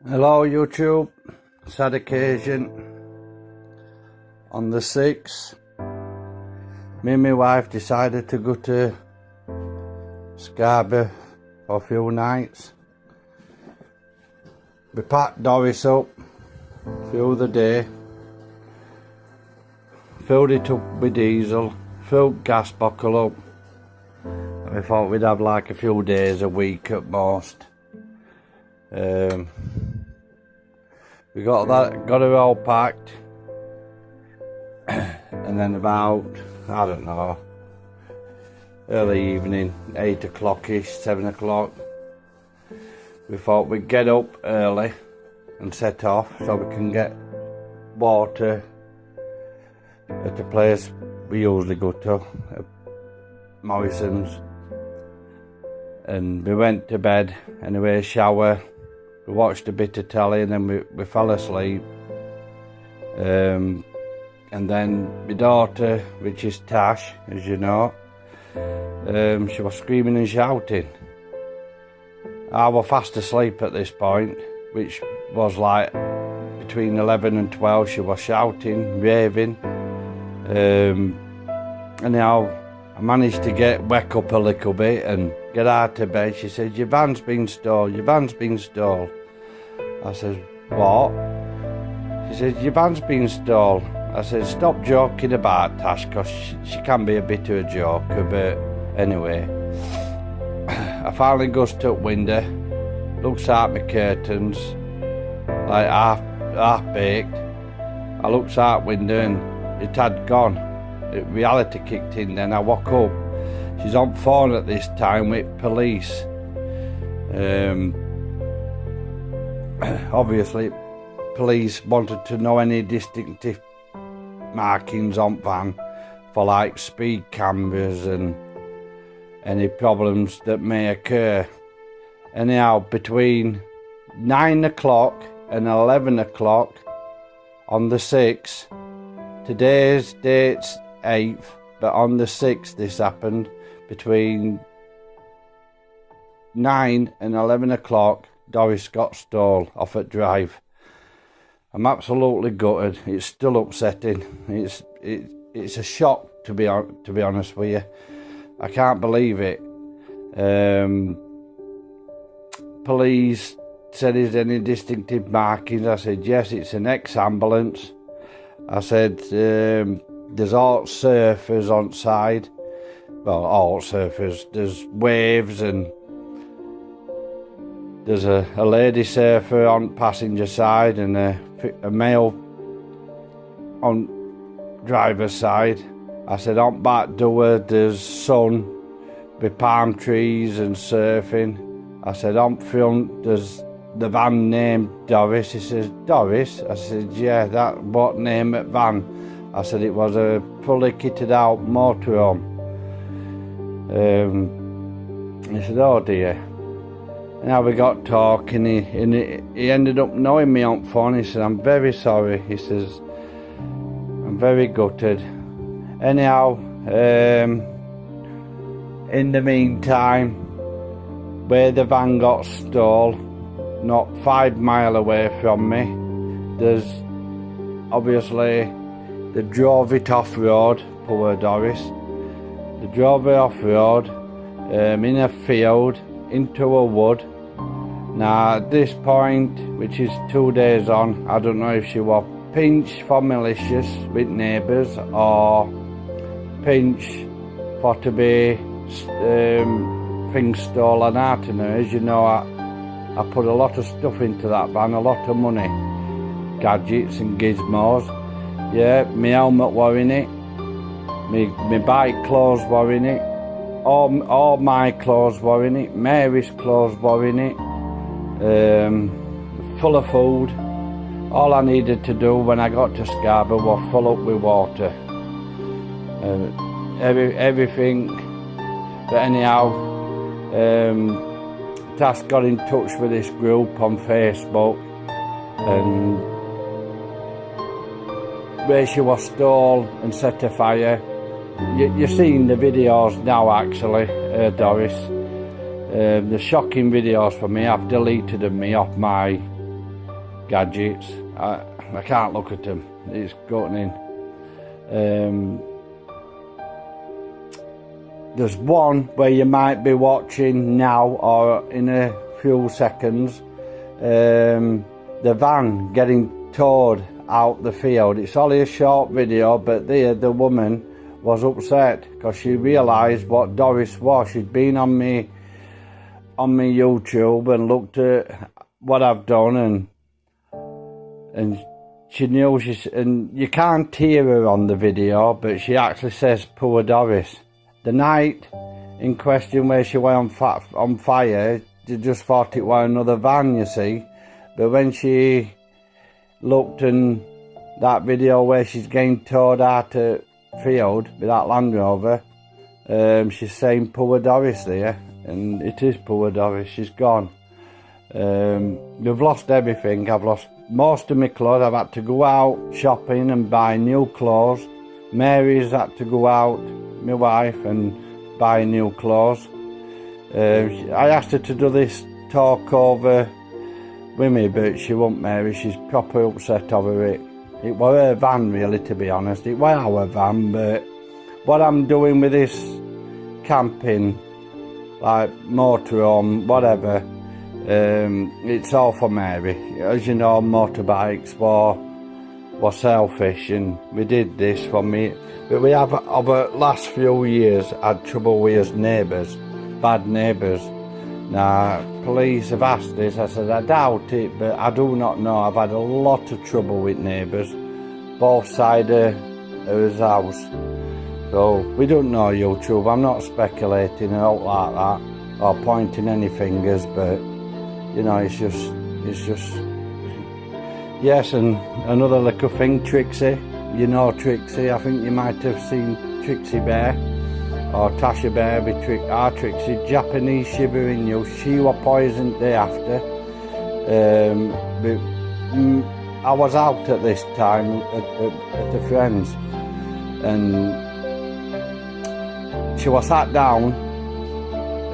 Hello YouTube, sad occasion. On the 6th, me and my wife decided to go to Scarborough for a few nights. We packed Doris up through the day, filled it up with diesel, filled gas buckle up, and we thought we'd have like a few days, a week at most. We got it all packed, and then about, I don't know, early evening, 8 o'clock-ish, 7 o'clock, we thought we'd get up early and set off so we can get water at the place we usually go to, at Morrison's. And we went to bed, anyway, shower, we watched a bit of telly, and then we fell asleep. And then my daughter, which is Tash, as you know, she was screaming and shouting. I was fast asleep at this point, which was like between 11 and 12. She was shouting, raving. Anyhow, I managed to wake up a little bit and get out of bed. She said, "Your van's been stolen, your van's been stolen." I said, "What?" She said, "Your van's been stolen." I said, "Stop joking about Tash, because she can be a bit of a joker, but anyway." I finally goes to the window, looks out my curtains, like half baked. I looks out window and it had gone. Reality kicked in then. I woke up. She's on phone at this time with police. Obviously, police wanted to know any distinctive markings on van for like speed cameras and any problems that may occur. Anyhow, between 9 o'clock and 11 o'clock on the 6th, today's date's 8th, but on the 6th this happened, between 9 and 11 o'clock, Doris got stole off at Drive. I'm absolutely gutted. It's still upsetting. It's a shock, to be honest with you. I can't believe it. Police said, "Is there any distinctive markings?" I said, "Yes, it's an ex-ambulance." I said, "There's alt surfers on side." Well, alt surfers. There's waves, and there's a lady surfer on passenger side and a male on driver's side. I said, "On back door there's sun with palm trees and surfing." I said, "On front there's the van named Doris." He says, "Doris?" I said, "Yeah, that what name at van?" I said, "It was a fully kitted out motorhome." He said, "Oh dear." Now we got talking, and he ended up knowing me on phone. He said, "I'm very sorry." He says, "I'm very gutted." Anyhow, in the meantime, where the van got stole, not 5 miles away from me, there's obviously, they drove it off-road, poor Doris. They drove it off-road, in a field, into a wood. Now at this point, which is 2 days on, I don't know if she was pinched for malicious with neighbours or pinched for to be things stolen out of her. As you know, I put a lot of stuff into that van, a lot of money, gadgets and gizmos. Yeah, my helmet were in it, my bike clothes were in it, all my clothes were in it, Mary's clothes were in it, full of food. All I needed to do when I got to Scarborough was fill up with water. Everything. But anyhow, Tash got in touch with this group on Facebook, and where she was stole and set afire. You're seeing the videos now, actually, Doris. The shocking videos for me. I've deleted them off my gadgets. I can't look at them. It's gutting. There's one where you might be watching now or in a few seconds. The van getting towed out the field. It's only a short video, but the woman was upset because she realised what Doris was. She'd been on me YouTube and looked at what I've done, and she knew and you can't hear her on the video, but she actually says poor Doris. The night in question where she went on fire, they just thought it was another van, you see. But when she looked in that video where she's getting towed out to field with that Land Rover, she's saying poor Doris there, and it is poor Doris. She's gone. We've lost everything. I've lost most of my clothes. I've had to go out shopping and buy new clothes. Mary's had to go out, my wife, and buy new clothes. I asked her to do this talk over with me, but she won't, Mary. She's proper upset over it. It was her van, really, to be honest. It was our van, but what I'm doing with this camping, like motorhome, whatever, it's all for Mary. As you know, motorbikes were selfish, and we did this for me. But we have, over the last few years, had trouble with us neighbours, bad neighbours. Now, police have asked this. I said, I doubt it, but I do not know. I've had a lot of trouble with neighbours, both sides of his house. So, we don't know, YouTube. I'm not speculating out like that, or pointing any fingers, but, you know, it's just... Yes, and another little thing, Trixie. You know Trixie. I think you might have seen Trixie Bear, or Tasha Bear with Trixie, Japanese shivering you. She was poisoned day after. I was out at this time at a friend's, and she was sat down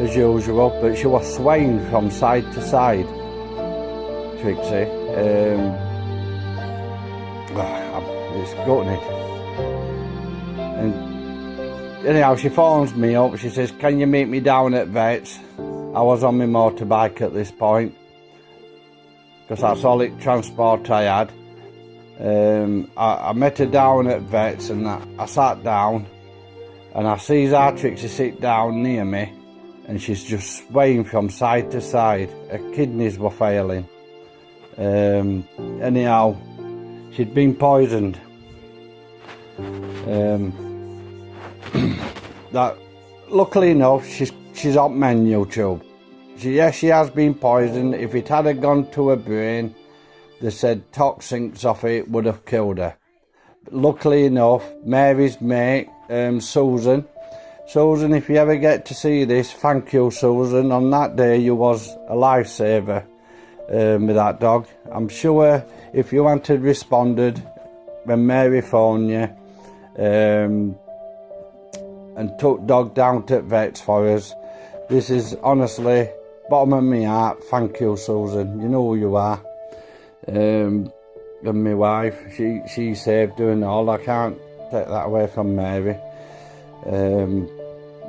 as usual, but she was swaying from side to side, Trixie. It's gutting it. And anyhow, she phones me up. She says, can you meet me down at Vets? I was on my motorbike at this point, because that's all transport I had. I met her down at Vets, and I sat down, and I sees our Trixie sit down near me, and she's just swaying from side to side. Her kidneys were failing. Anyhow, she'd been poisoned. That, luckily enough, she's on men, YouTube. Yes, she has been poisoned. If it had gone to her brain, they said toxins off it would have killed her. But luckily enough, Mary's mate, Susan, if you ever get to see this, thank you, Susan. On that day, you was a lifesaver with that dog. I'm sure if you hadn't responded when Mary phoned you, and took dog down to Vets for us, this is honestly bottom of my heart. Thank you, Susan. You know who you are. And my wife, she saved her and all. I can't take that away from Mary.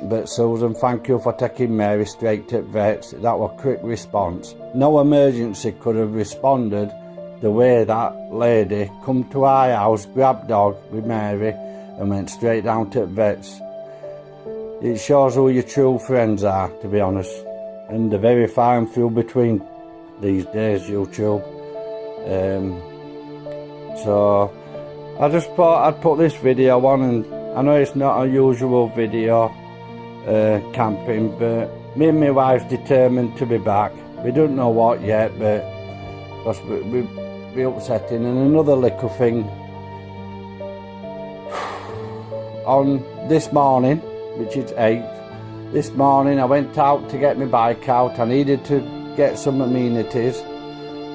But Susan, thank you for taking Mary straight to Vets. That was a quick response. No emergency could have responded the way that lady come to our house, grabbed dog with Mary, and went straight down to Vets. It shows who your true friends are, to be honest, and they're very far and few between these days, YouTube. So I just thought I'd put this video on, and I know it's not a usual video, camping, but me and my wife's determined to be back. We don't know what yet, but because we're upsetting. And another little thing, on this morning, which is 8th, this morning I went out to get my bike out. I needed to get some amenities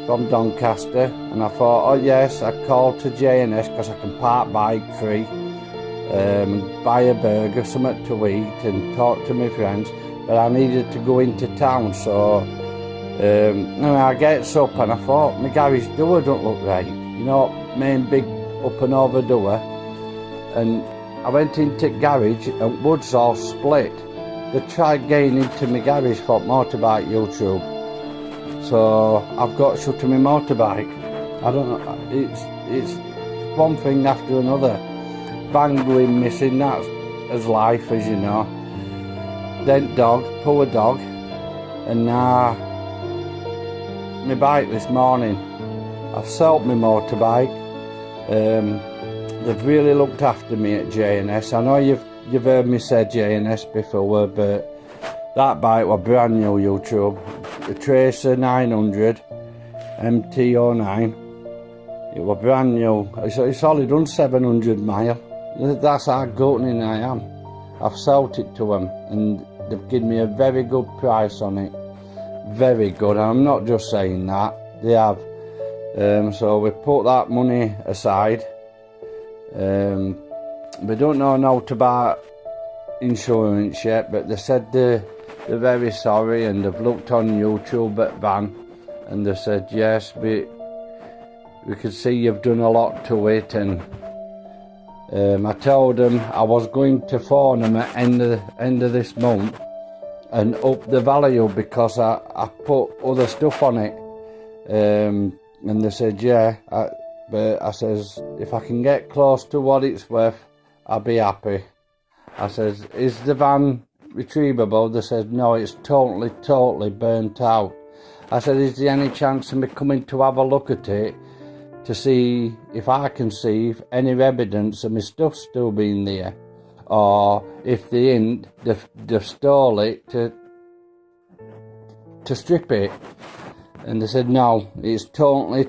from Doncaster, and I thought, oh yes, I called to J&S because I can park bike free, buy a burger, something to eat, and talk to my friends. But I needed to go into town, so And I gets up and I thought, my garage door don't look right. You know, main big up and over door. And I went into the garage and woods all split. They tried getting into my garage for motorbike YouTube. So I've got shut to my motorbike. I don't know, it's one thing after another. Van going missing, that's as life, as you know. Dent dog, poor dog. And now, my bike this morning. I've sold my motorbike. They've really looked after me at J&S. I know you've heard me say J&S before, but that bike was brand new YouTube. The Tracer 900 MT09. It was brand new. It's only done 700 miles. That's how gutting I am. I've sold it to them and they've given me a very good price on it. Very good. I'm not just saying that. They have. So we put that money aside. We don't know nothing about insurance yet, but they said they're very sorry and they've looked on YouTube at Van and they said yes, we could see you've done a lot to it. And I told them I was going to phone them at end of this month and up the value because I put other stuff on it. And they said yeah, but I says if I can get close to what it's worth, I'll be happy. I says, is the van retrievable? They said no, it's totally burnt out. I said, is there any chance of me coming to have a look at it to see if I can see if any evidence of my stuff still being there, or if they ain't, they've stole it to strip it. And they said no, it's totally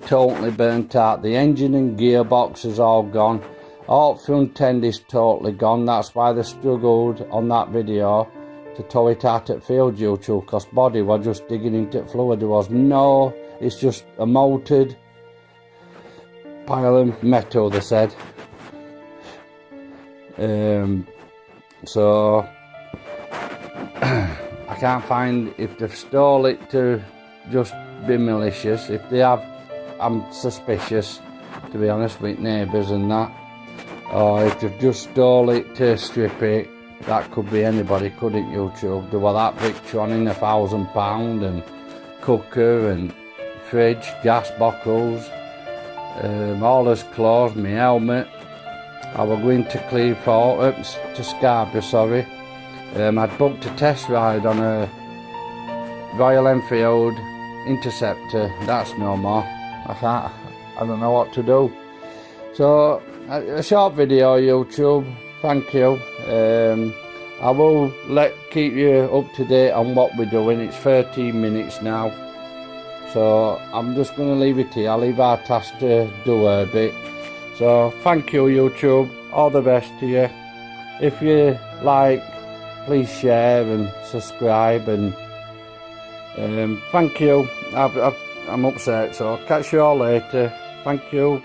burnt out. The engine and gearbox is all gone. All front end is totally gone. That's why they struggled on that video to tow it out at field YouTube, because body was just digging into fluid. There was no, it's just a molted pile of metal, they said. So I can't find if they've stole it to just be malicious. If they have, I'm suspicious, to be honest, with neighbours and that. Or if they've just stole it to strip it, that could be anybody, couldn't YouTube? There was that picture on in £1,000 and cooker and fridge, gas bottles, all his clothes, my helmet. I was going to Cleethorpes, to Scarborough, sorry. I'd booked a test ride on a Royal Enfield Interceptor. That's no more. I don't know what to do. So a short video YouTube, thank you. I will keep you up to date on what we're doing. It's 13 minutes now, so I'm just going to leave it here. I'll leave our task to do her bit. So thank you YouTube, all the best to you. If you like, please share and subscribe, and thank you. I'm upset, so I'll catch you all later. Thank you.